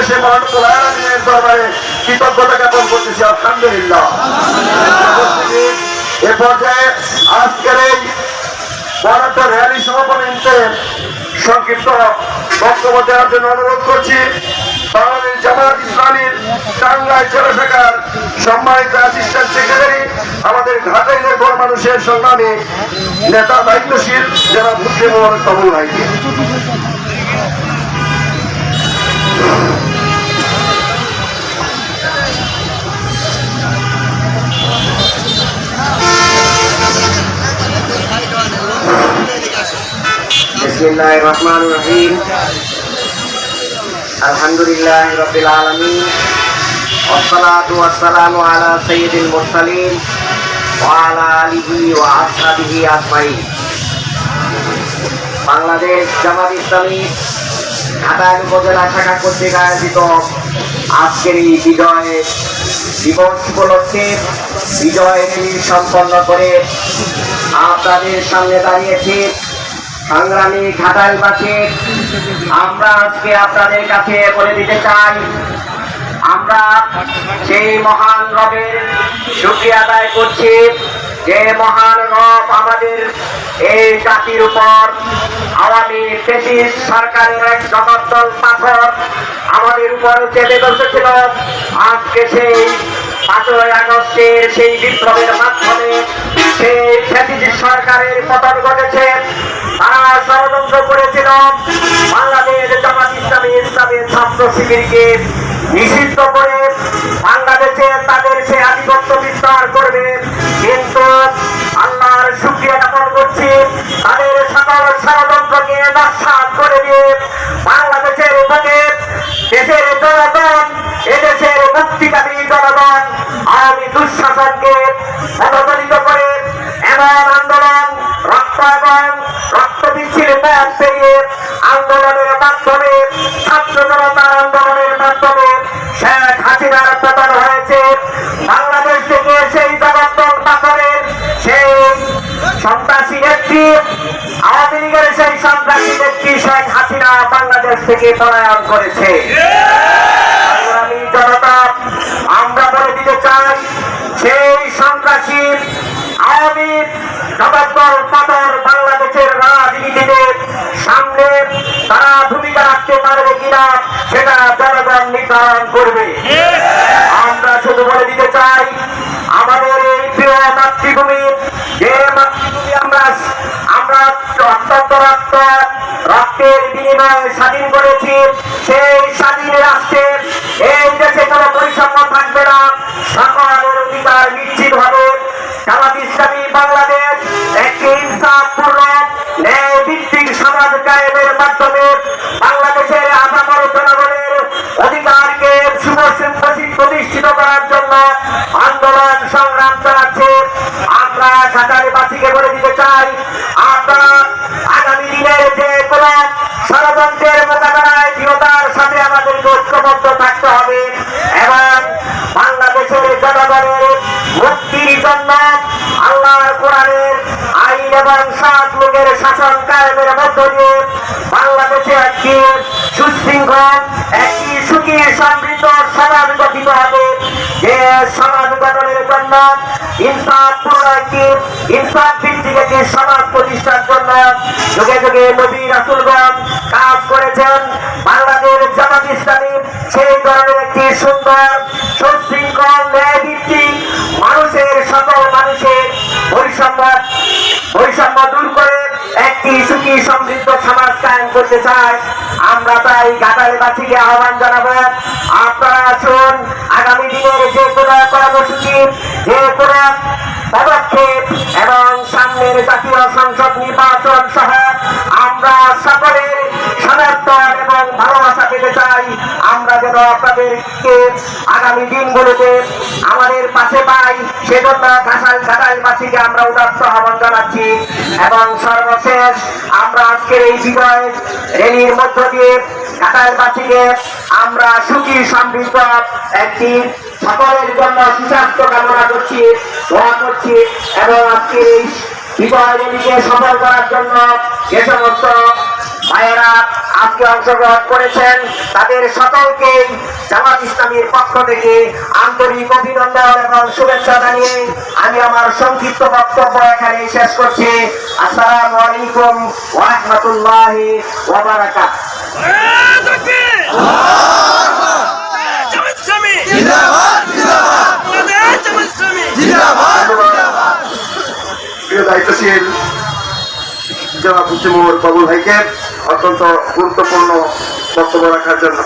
সে মহানের দরবারে কৃতজ্ঞতা জ্ঞাপন করতেছি আলহামদুলিল্লাহ। এ পর্যায়ে আজকের এই বড় একটা র্যালি সমাপনীতে সংক্ষিপ্ত বক্তব্য দেওয়ার জন্য অনুরোধ করছি বাংলাদেশ জামায়াত ইসলামীর টাঙ্গাইল জেলা শাখার সম্মানিত অ্যাসিস্ট্যান্ট সেক্রেটারি, আমাদের ঘাটাইলের বড় মানুষের সংগ্রামী নেতা দায়িত্বশীল যারা মুসলিম কবুল ভাইকে। বিসমিল্লাহির রহমানির রহিম। আলহামদুলিল্লাহি রাব্বিল আলামিন, ওয়াসসালাতু ওয়াসসালামু আলা সাইয়্যিদিল মুরসালিন ওয়া আলা আলিহি ওয়া আসহাবিহি আজমাইন। বাংলাদেশ জামাত ইসলামী ঘাটাইল উপজেলা শাখা কর্তৃক আয়োজিত আজকের এই বিজয় দিবস উপলক্ষে বিজয় র্যালি সম্পন্ন করে আপনাদের সামনে দাঁড়িয়েছি। সংগ্রামী ঘাটাইলবাসী, আমরা আজকে আপনাদের কাছে বলে দিতে চাই, আমরা সেই মহান রবের শুকরিয়া আদায় করছি যে মহান রব আমাদের এই জাতির উপর আওয়ামী ফ্যাসিস্ট সরকারের এক জগদ্দল পাথর আমাদের উপর চেপে বসেছিল। আজকে সেই 5ই আগস্টের সেই বিপ্লবের মাধ্যমে সেই ফ্যাসিস্ট সরকারের পতন ঘটেছে। তারা ষড়যন্ত্র করেছিল বাংলাদেশ জামাত ইসলামী ইসলামের ছাত্র শিবিরকে নিষিদ্ধ করে বাংলাদেশে তাদের সে আধিপত্য বিস্তার করবে, কিন্তু আল্লাহর শুকরিয়া জ্ঞাপন করছি তাদের সকল ষড়যন্ত্রকে নস্যাৎ করে দিয়ে বাংলাদেশের বুকে দেশের জনগণ, এদেশের মুক্তিকামী জনগণ আওয়ামী দুঃশাসনকে পদদলিত করে এমন আন্দোলন রক্ত এবং রক্ত বিচ্ছিন্ন পথ পেরিয়ে আন্দোলনের মাধ্যমে ছাত্র জনতার আন্দোলনের মাধ্যমে শেখ হাসিনার পতন হয়েছে। বাংলাদেশ থেকে সেই জগদ্দল পাথরের সেই সন্ত্রাসী নেত্রী, আওয়ামী লীগের সেই সন্ত্রাসী নেত্রী শেখ হাসিনা বাংলাদেশ থেকে পলায়ন করেছে। আমি জনতা, আমরা বলে দিতে চাই সেই সন্ত্রাসী আওয়ামী জগদ্দল পাথর বাংলাদেশের রাজনীতিতে সামনে তারা ভূমিকা রাখতে পারবে কিনা সেটা জনগণ নির্ধারণ করবে। আমরা শুধু বলে দিতে চাই, আমাদের এই প্রিয় মাতৃভূমি, যে মাতৃভূমি আমরা অত্যন্ত রক্তের বিনিময়ে স্বাধীন করেছি, সেই স্বাধীন রাষ্ট্রের এই দেশে কোনো বৈষম্য থাকবে না, সকলের অধিকার নিশ্চিত হবে। জামাত ইসলামী বাংলাদেশ একটি ইনসাফপূর্ণ ন্যায় ভিত্তিক সমাজ কায়েমের মাধ্যমে বাংলাদেশের আপামর জনগণের অধিকারকে প্রতিষ্ঠিত করার জন্য আন্দোলন সংগ্রাম চালাচ্ছে। আমরা ঘাটাইলবাসীকে বলে দিতে চাই, আপনারা আগামী দিনের যে কোন ষড়যন্ত্রের মোকাবেলায় দৃঢ়তার সাথে আমাদেরকে ঐক্যবদ্ধ থাকতে হবে এবং বাংলাদেশের জনগণের মুক্তির জন্য আল্লাহর কোরআনের আইন এবং সৎ লোকের শাসন কায়েমের মধ্য দিয়ে বাংলাদেশে একটি সুশৃঙ্খল, একটি সুখী সমৃদ্ধ সমাজ গঠিত হবে। যে সমাজ গঠনের জন্য ইনসাফ ভিত্তিক একটি সমাজ প্রতিষ্ঠার জন্য যুগে যুগে নবী রাসূলগণ কাজ করেছেন। বাংলাদেশ জামাত ইসলামী সেই ধরনের একটি সুন্দর সুশৃঙ্খল ন্যায় ভিত্তিক মানুষের সকল মানুষের বৈষম্য দূর করে একটি সুখী সমৃদ্ধ সমাজ কায়েম করতে চায়। আমরা তাই ঘাটাইলবাসীকে আহ্বান জানাবো, আপনারা আসুন আগামী দিনের যে কোনো কর্মসূচি, যে কোনো পদক্ষেপ এবং সামনের জাতীয় সংসদ নির্বাচন সহ আমরা সকলের সমর্থন এবং ভালোবাসা পেতে চাই। আমরা যেন আপনাদেরকে আগামী দিনগুলোতে আমাদের পাশে পাই, সেজন্য ঘাটাইলবাসীকে আমরা উদাত্ত আহ্বান জানাচ্ছি। এবং সর্বশেষ আমরা আজকের এই বিজয় র্যালির মধ্য দিয়ে ঘাটাইলবাসীকে আমরা সুখী সমৃদ্ধ একটি সকলের জন্য সুস্বাস্থ্য কামনা করছি, দোয়া করছি। এবং আজকে এই বিজয় র্যালিকে সফল করার জন্য যে সমস্ত ভাইয়েরা আজকে অংশগ্রহণ করেছেন তাদের সকলকেই জামাত ইসলামীর পক্ষ থেকে আন্তরিক অভিনন্দন এবং শুভেচ্ছা জানিয়ে আমি আমার সংক্ষিপ্ত বক্তব্য এখানে শেষ করছি। আসসালামু আলাইকুম ওয়া রাহমাতুল্লাহি ওয়া বারাকাতুহু। প্রিয় দায়িত্বশীল জনাব মুজিবুর বাবুল ভাইকে অত্যন্ত গুরুত্বপূর্ণ বক্তব্য রাখার জন্য।